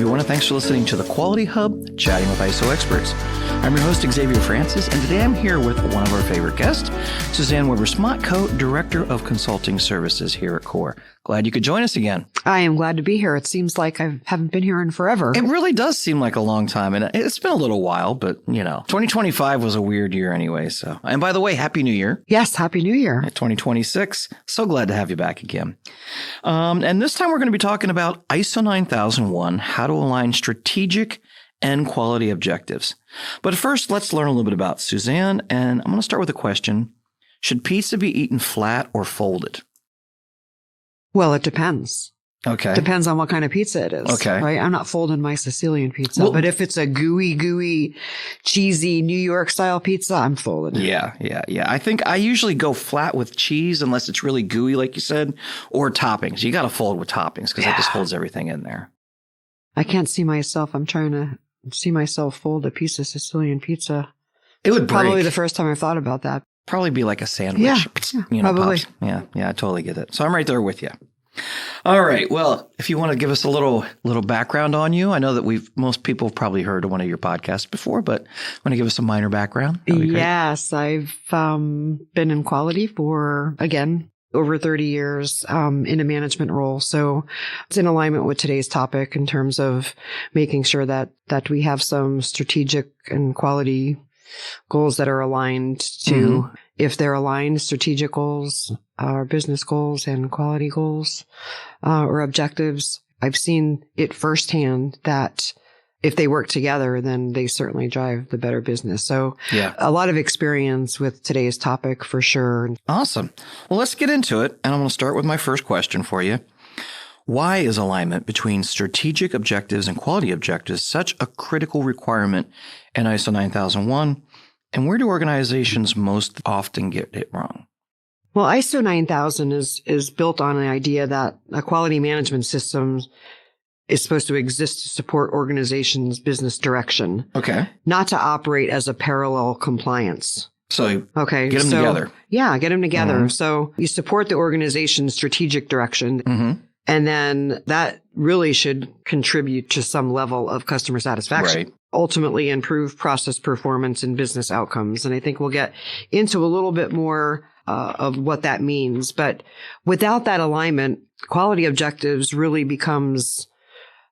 everyone, and thanks for listening to the Quality Hub, Chatting with ISO Experts. I'm your host, Xavier Francis, and today I'm here with one of our favorite guests, Suzanne Weber-Smatko, Director of Consulting Services here at CORE. Glad you could join us again. I am glad to be here. It seems like I haven't been here in forever. It really does seem like a long time, and it's been a little while, but, 2025 was a weird year anyway, so. And by the way, Happy New Year. Yes, Happy New Year. 2026. So glad to have you back again. And this time we're going to be talking about ISO 9001, how to align strategic and quality objectives. But first, let's learn a little bit about Suzanne, and I'm going to start with a question. Should pizza be eaten flat or folded? Well, it depends. Okay. Depends on what kind of pizza it is. Okay. Right? I'm not folding my Sicilian pizza, but if it's a gooey, cheesy New York style pizza, I'm folding it. Yeah. I think I usually go flat with cheese unless it's really gooey, like you said, or toppings. You got to fold with toppings because that just holds everything in there. I can't see myself. I'm trying to see myself fold a piece of Sicilian pizza. It would break. Probably the first time I've thought about that. Probably be like a sandwich. Yeah, probably. Pops. Yeah, I totally get it. So I'm right there with you. All right. Well, if you want to give us a little background on you, I know that most people have probably heard of one of your podcasts before, but want to give us a minor background? Yes, I've been in quality for, again, over 30 years in a management role. So it's in alignment with today's topic in terms of making sure that we have some strategic and quality goals that are aligned to, if they're aligned, strategic goals, or business goals and quality goals or objectives. I've seen it firsthand that if they work together, then they certainly drive the better business. So a lot of experience with today's topic for sure. Awesome. Well, let's get into it. And I'm going to start with my first question for you. Why is alignment between strategic objectives and quality objectives such a critical requirement in ISO 9001? And where do organizations most often get it wrong? Well, ISO 9000 is built on the idea that a quality management system is supposed to exist to support organizations' business direction. Okay. Not to operate as a parallel compliance. So get them together. Yeah, get them together. Mm-hmm. So you support the organization's strategic direction. Mm-hmm. And then that really should contribute to some level of customer satisfaction. Right. Ultimately improve process performance and business outcomes. And I think we'll get into a little bit more of what that means. But without that alignment, quality objectives really becomes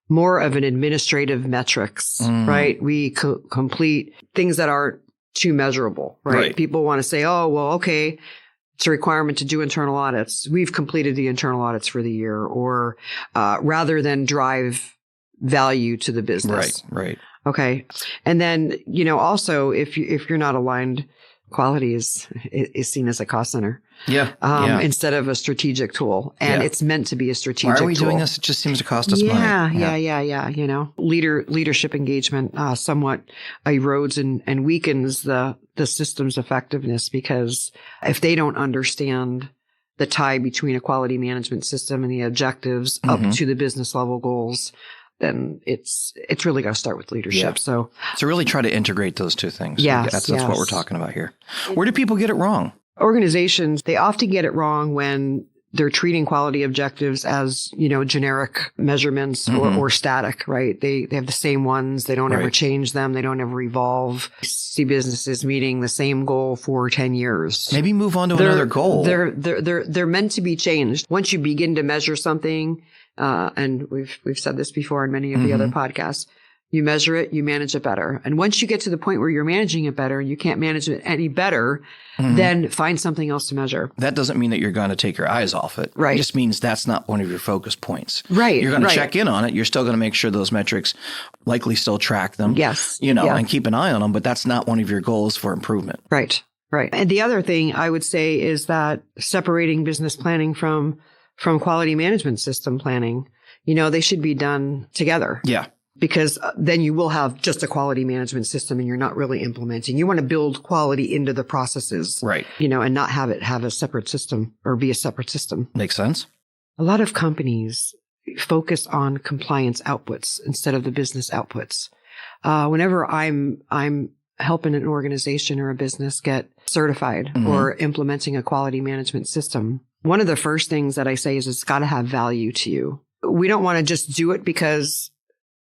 more of an administrative metrics, right? We complete things that aren't too measurable, right? People want to say, oh, well, okay, it's a requirement to do internal audits. We've completed the internal audits for the year, or rather than drive value to the business. Right. Okay. And then, also if you're not aligned, quality is seen as a cost center. Instead of a strategic tool. And it's meant to be a strategic tool. Why are we doing this? It just seems to cost us money. Yeah. Leadership engagement somewhat erodes and weakens the system's effectiveness, because if they don't understand the tie between a quality management system and the objectives up to the business level goals, then it's really got to start with leadership. Yeah. So really try to integrate those two things. That's what we're talking about here. Where do people get it wrong? Organizations, they often get it wrong when they're treating quality objectives as, generic measurements or static, right? They have the same ones. They don't ever change them. They don't ever evolve. You see businesses meeting the same goal for 10 years. Maybe move on to another goal. They're meant to be changed. Once you begin to measure something, and we've said this before in many of the other podcasts, you measure it, you manage it better. And once you get to the point where you're managing it better, you can't manage it any better, then find something else to measure. That doesn't mean that you're going to take your eyes off it. Right. It just means that's not one of your focus points. Right. You're going to check in on it. You're still going to make sure those metrics likely still track them. Yes. And keep an eye on them, but that's not one of your goals for improvement. Right. And the other thing I would say is that separating business planning from quality management system planning, they should be done together. Yeah. Because then you will have just a quality management system and you're not really implementing. You want to build quality into the processes. Right. And not have it have a separate system or be a separate system. Makes sense. A lot of companies focus on compliance outputs instead of the business outputs. Whenever I'm helping an organization or a business get certified or implementing a quality management system, one of the first things that I say is it's got to have value to you. We don't want to just do it because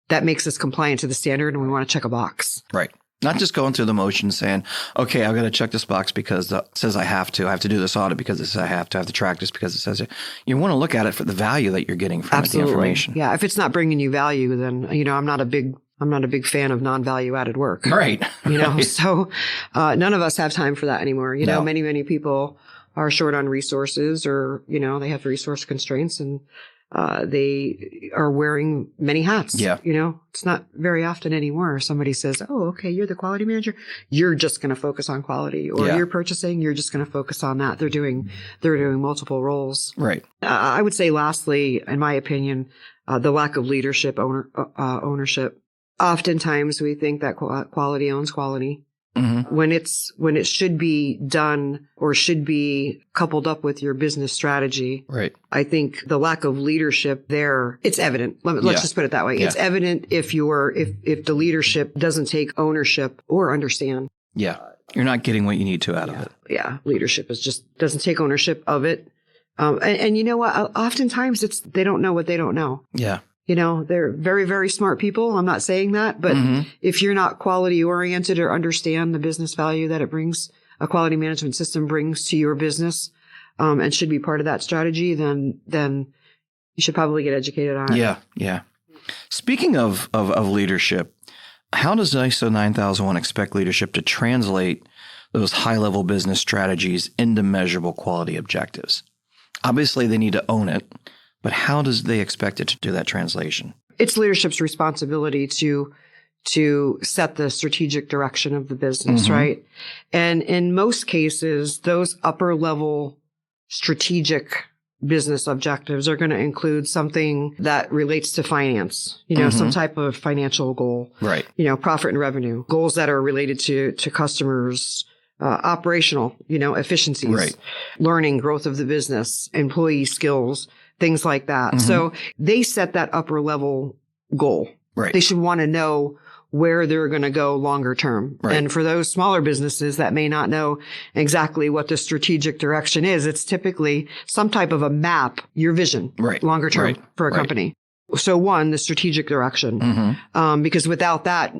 that makes us compliant to the standard and we want to check a box. Right. Not just going through the motions saying, okay, I've got to check this box because it says I have to. I have to do this audit because it says I have to. I have to track this because it says it. You want to look at it for the value that you're getting from the information. Yeah. If it's not bringing you value, then, I'm not a big fan of non-value added work. Right. So none of us have time for that anymore. Many people are short on resources or, they have resource constraints and they are wearing many hats. Yeah. It's not very often anymore. Somebody says, oh, okay, you're the quality manager. You're just going to focus on quality, or you're purchasing. You're just going to focus on that. They're doing multiple roles. Right. I would say lastly, in my opinion, the lack of leadership ownership. Oftentimes we think that quality owns quality. Mm-hmm. When it should be done or should be coupled up with your business strategy. Right. I think the lack of leadership there, it's evident. Let's just put it that way. Yeah. It's evident if the leadership doesn't take ownership or understand. Yeah. You're not getting what you need to out of it. Yeah. Leadership doesn't take ownership of it. And you know what? Oftentimes they don't know what they don't know. Yeah. They're very, very smart people. I'm not saying that, but if you're not quality oriented or understand the business value that a quality management system brings to your business, and should be part of that strategy, then you should probably get educated on it. Yeah. Yeah. Speaking of leadership, how does ISO 9001 expect leadership to translate those high level business strategies into measurable quality objectives? Obviously they need to own it. But how does they expect it to do that translation? It's leadership's responsibility to set the strategic direction of the business, right? And in most cases, those upper level strategic business objectives are going to include something that relates to finance, some type of financial goal, right? Profit and revenue, goals that are related to customers, operational, efficiencies, right? Learning, growth of the business, employee skills, things like that. So they set that upper level goal. Right. They should want to know where they're going to go longer term. Right. And for those smaller businesses that may not know exactly what the strategic direction is, it's typically some type of a map, your vision, longer term for a company. So one, the strategic direction, because without that,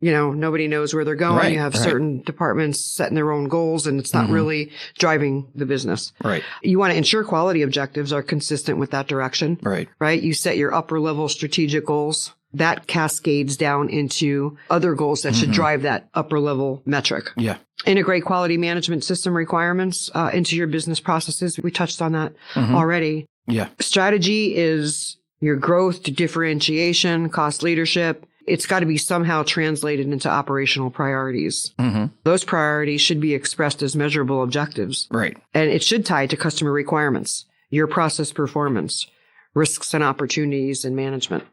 nobody knows where they're going. Right, you have certain departments setting their own goals and it's not really driving the business. Right. You want to ensure quality objectives are consistent with that direction. Right. Right. You set your upper level strategic goals. That cascades down into other goals that should drive that upper level metric. Yeah. Integrate quality management system requirements into your business processes. We touched on that already. Yeah. Strategy is your growth to differentiation, cost leadership. It's got to be somehow translated into operational priorities. Those priorities should be expressed as measurable objectives. Right. And it should tie to customer requirements, your process performance, risks and opportunities in management.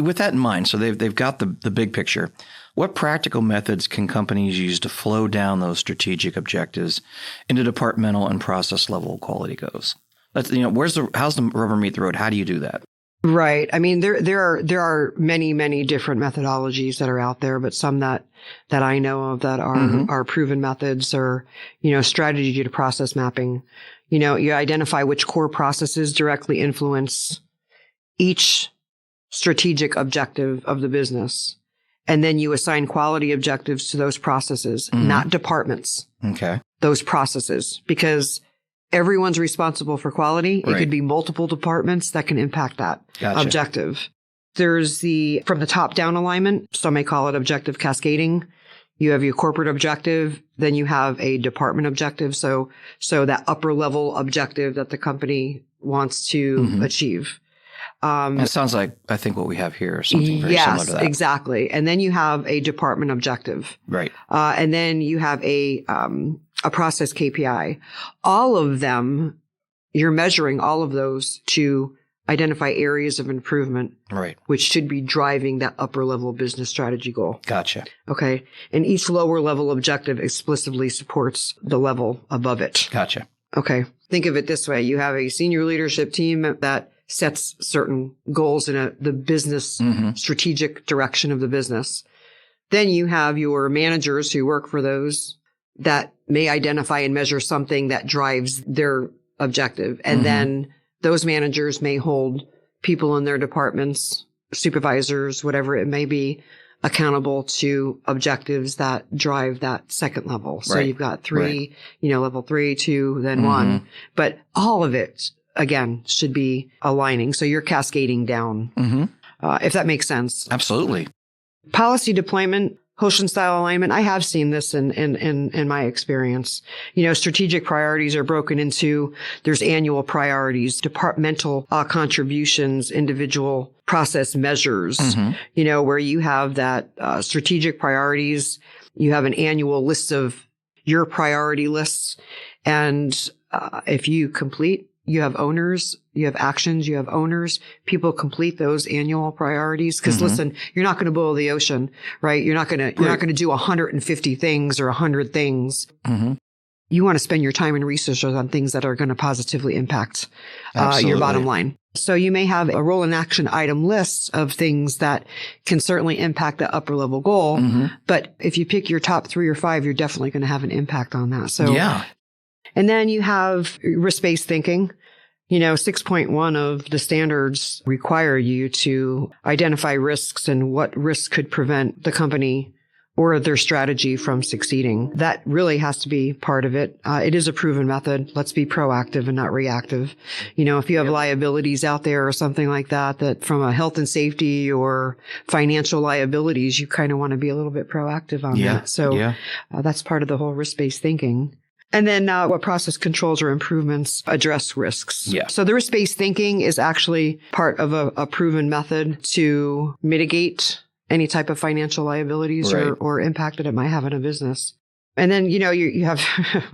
With that in mind, so they've got the big picture. What practical methods can companies use to flow down those strategic objectives into departmental and process level quality goals? That's, how's the rubber meet the road? How do you do that? Right. I mean, there are many, many different methodologies that are out there, but some that I know of that are proven methods are, strategy to process mapping. You identify which core processes directly influence each strategic objective of the business. And then you assign quality objectives to those processes, not departments. Okay. Those processes, because everyone's responsible for quality. It could be multiple departments that can impact that objective. There's from the top down alignment. Some may call it objective cascading. You have your corporate objective, then you have a department objective. So that upper level objective that the company wants to achieve. That sounds like, I think, what we have here, or something very similar to that. Yes, exactly. And then you have a department objective. Right. And then you have a process KPI. All of them, you're measuring all of those to identify areas of improvement, right, which should be driving that upper level business strategy goal. Gotcha. Okay. And each lower level objective explicitly supports the level above it. Gotcha. Okay. Think of it this way. You have a senior leadership team that sets certain goals in the business strategic direction of the business. Then you have your managers who work for those that may identify and measure something that drives their objective. And then those managers may hold people in their departments supervisors, whatever it may be, accountable to objectives that drive that second level. So you've got three, level 3, 2, then 1. But all of it, again, should be aligning. So you're cascading down, if that makes sense. Absolutely. Policy deployment, Hoshin style alignment. I have seen this in my experience. Strategic priorities are broken into, there's annual priorities, departmental contributions, individual process measures, where you have that strategic priorities. You have an annual list of your priority lists. And if you complete, you have owners, you have actions, you have owners. People complete those annual priorities. Cause listen, you're not going to boil the ocean, right? You're not going to do 150 things or 100 things. You want to spend your time and research on things that are going to positively impact your bottom line. So you may have a role in action item list of things that can certainly impact the upper level goal. But if you pick your top 3 or 5, you're definitely going to have an impact on that. So yeah. And then you have risk-based thinking. 6.1 of the standards require you to identify risks and what risks could prevent the company or their strategy from succeeding. That really has to be part of it. It is a proven method. Let's be proactive and not reactive. If you have liabilities out there or something like that from a health and safety or financial liabilities, you kind of want to be a little bit proactive on that. So that's part of the whole risk-based thinking. And then what process controls or improvements address risks. Yeah. So the risk-based thinking is actually part of a proven method to mitigate any type of financial liabilities or impact that it might have on a business. And then, you have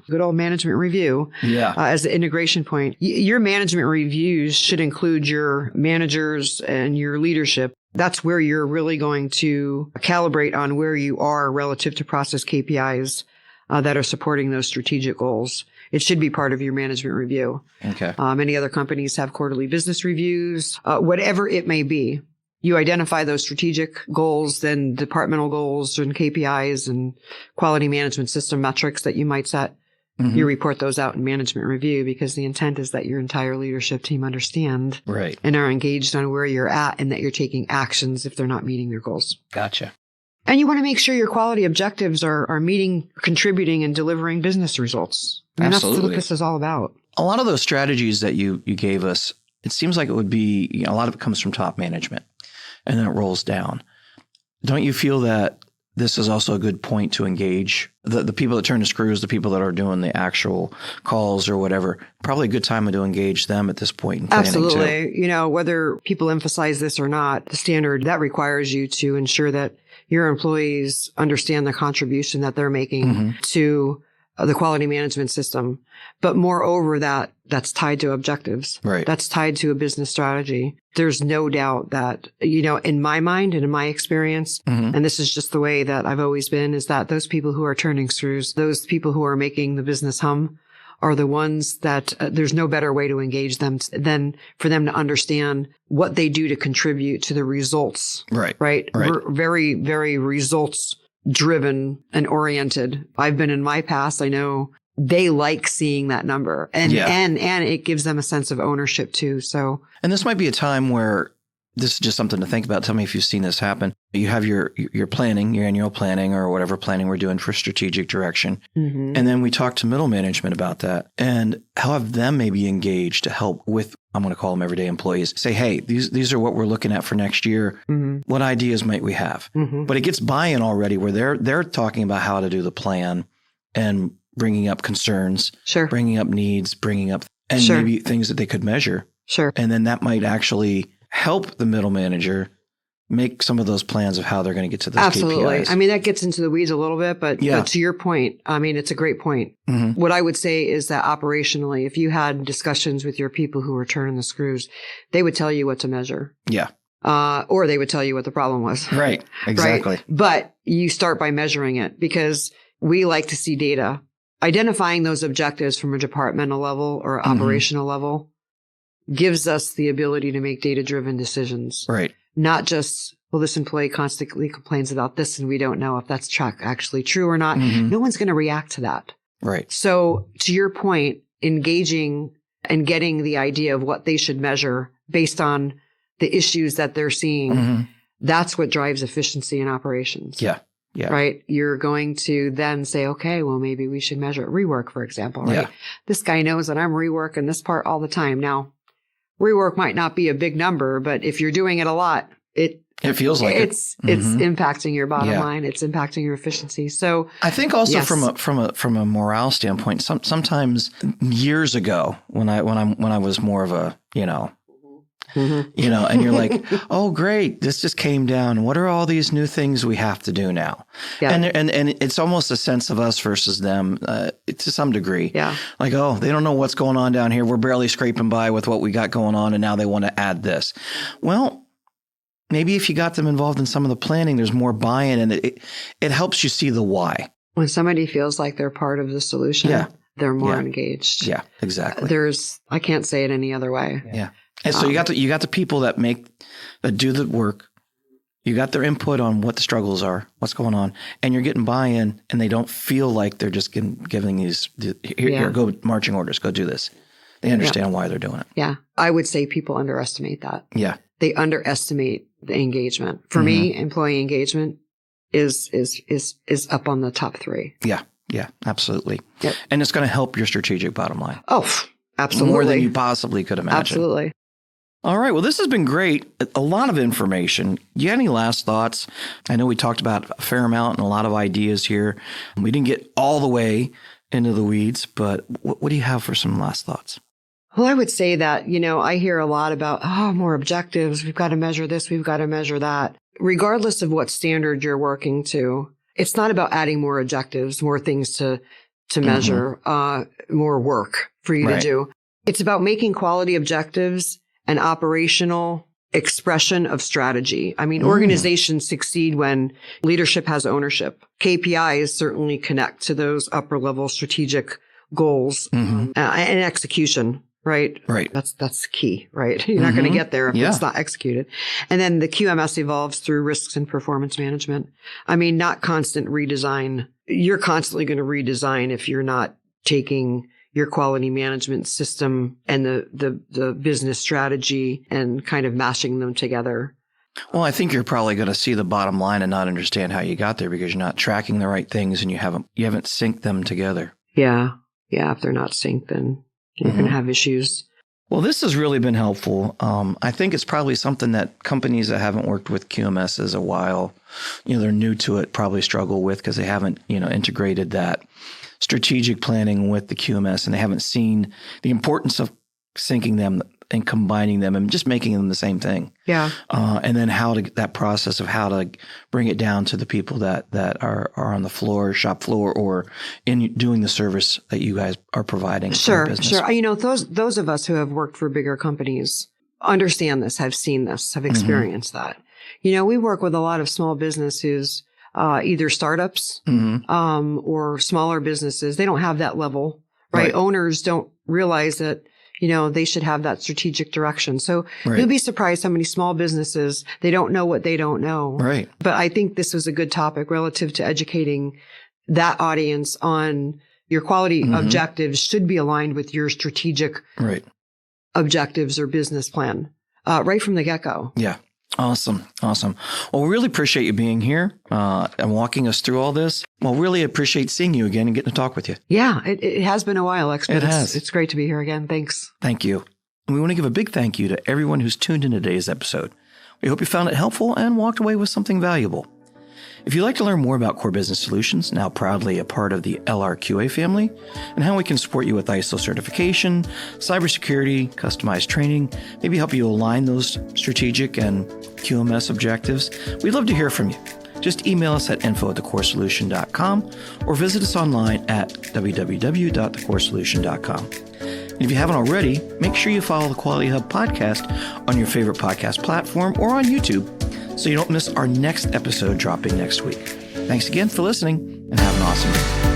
good old management review as the integration point. Your management reviews should include your managers and your leadership. That's where you're really going to calibrate on where you are relative to process KPIs that are supporting those strategic goals. It should be part of your management review. Okay. Many other companies have quarterly business reviews, whatever it may be. You identify those strategic goals, then departmental goals and KPIs and quality management system metrics that you might set. You report those out in management review because the intent is that your entire leadership team understand and are engaged on where you're at and that you're taking actions if they're not meeting their goals. Gotcha. And you want to make sure your quality objectives are meeting, contributing, and delivering business results. And that's what this is all about. A lot of those strategies that you gave us, it seems like it would be, a lot of it comes from top management and then it rolls down. Don't you feel that this is also a good point to engage the people that turn the screws, the people that are doing the actual calls or whatever? Probably a good time to engage them at this point in planning. Absolutely. Too. Whether people emphasize this or not, the standard that requires you to ensure that your employees understand the contribution that they're making to the quality management system. But moreover, that's tied to objectives. Right. That's tied to a business strategy. There's no doubt that, in my mind and in my experience, and this is just the way that I've always been, is that those people who are turning screws, those people who are making the business hum, are the ones that there's no better way to engage them than for them to understand what they do to contribute to the results. Right. We're very, very results driven and oriented. I've been in my past. I know they like seeing that number and it gives them a sense of ownership too. So, and this might be a time where this is just something to think about. Tell me if you've seen this happen. You have your planning, your annual planning or whatever planning we're doing for strategic direction. And then we talk to middle management about that and how have them maybe engaged to help with, I'm going to call them everyday employees, say, hey, these are what we're looking at for next year. What ideas might we have? But it gets buy-in already where they're talking about how to do the plan and bringing up concerns, bringing up needs, bringing up and maybe things that they could measure. And then that might actually help the middle manager make some of those plans of how they're going to get to those KPIs. I mean, that gets into the weeds a little bit, but to your point, I mean, it's a great point. What I would say is that operationally, if you had discussions with your people who were turning the screws, they would tell you what to measure. Or they would tell you what the problem was. Right. Exactly. Right? But you start by measuring it because we like to see data. Identifying those objectives from a departmental level or operational level gives us the ability to make data-driven decisions. Right. Not just, well, this employee constantly complains about this and we don't know if that's actually true or not. No one's going to react to that. Right. So to your point, engaging and getting the idea of what they should measure based on the issues that they're seeing, that's what drives efficiency in operations. Yeah. Yeah. Right. You're going to then say, okay, well, maybe we should measure rework, for example, right? Yeah. This guy knows that I'm reworking this part all the time. Now, rework might not be a big number, but if you're doing it a lot, it feels like it's impacting your bottom line. It's impacting your efficiency. So I think also from a morale standpoint, sometimes years ago when I was more of a, and you're like, oh, great, this just came down. What are all these new things we have to do now? Yeah. And it's almost a sense of us versus them to some degree. Yeah. Like, oh, they don't know what's going on down here. We're barely scraping by with what we got going on, and now they want to add this. Well, maybe if you got them involved in some of the planning, there's more buy-in, and it helps you see the why. When somebody feels like they're part of the solution, they're more engaged. Yeah, exactly. I can't say it any other way. Yeah. And so you got the people that do the work. You got their input on what the struggles are, what's going on, and you're getting buy-in, and they don't feel like they're just giving these here, go marching orders, go do this. They understand why they're doing it. Yeah, I would say people underestimate that. Yeah, they underestimate the engagement. For me, employee engagement is up on the top 3. Yeah, yeah, absolutely. Yep. And it's going to help your strategic bottom line. Oh, absolutely, more than you possibly could imagine. Absolutely. All right. Well, this has been great. A lot of information. Do you have any last thoughts? I know we talked about a fair amount and a lot of ideas here. We didn't get all the way into the weeds, but what do you have for some last thoughts? Well, I would say that, I hear a lot about, more objectives. We've got to measure this. We've got to measure that. Regardless of what standard you're working to, it's not about adding more objectives, more things to measure, more work for you to do. It's about making quality objectives an operational expression of strategy. I mean, organizations succeed when leadership has ownership. KPIs certainly connect to those upper level strategic goals and execution, right? Right. That's key, right? You're not going to get there if it's not executed. And then the QMS evolves through risks and performance management. I mean, not constant redesign. You're constantly going to redesign if you're not taking your quality management system and the business strategy and kind of mashing them together. Well, I think you're probably going to see the bottom line and not understand how you got there because you're not tracking the right things and you haven't synced them together. Yeah. Yeah. If they're not synced, then you're going to have issues. Well, this has really been helpful. I think it's probably something that companies that haven't worked with QMS a while, they're new to it, probably struggle with because they haven't, integrated that strategic planning with the QMS, and they haven't seen the importance of syncing them and combining them and just making them the same thing. Yeah. And then that process of how to bring it down to the people that are on the floor, shop floor, or in doing the service that you guys are providing. Sure. Those of us who have worked for bigger companies understand this, have seen this, have experienced that. We work with a lot of small businesses, either startups or smaller businesses. They don't have that level, right? Owners don't realize that, they should have that strategic direction. So you'll be surprised how many small businesses, they don't know what they don't know. Right. But I think this was a good topic relative to educating that audience on your quality objectives should be aligned with your strategic objectives or business plan right from the get-go. Yeah. Awesome. Well, we really appreciate you being here and walking us through all this. Well, really appreciate seeing you again and getting to talk with you. Yeah, it has been a while, Lex. It has. It's great to be here again. Thanks. Thank you. And we want to give a big thank you to everyone who's tuned in today's episode. We hope you found it helpful and walked away with something valuable. If you'd like to learn more about Core Business Solutions, now proudly a part of the LRQA family, and how we can support you with ISO certification, cybersecurity, customized training, maybe help you align those strategic and QMS objectives, we'd love to hear from you. Just email us at info@thecoresolution.com or visit us online at www.thecoresolution.com. And if you haven't already, make sure you follow the Quality Hub podcast on your favorite podcast platform or on YouTube, so you don't miss our next episode dropping next week. Thanks again for listening, and have an awesome day.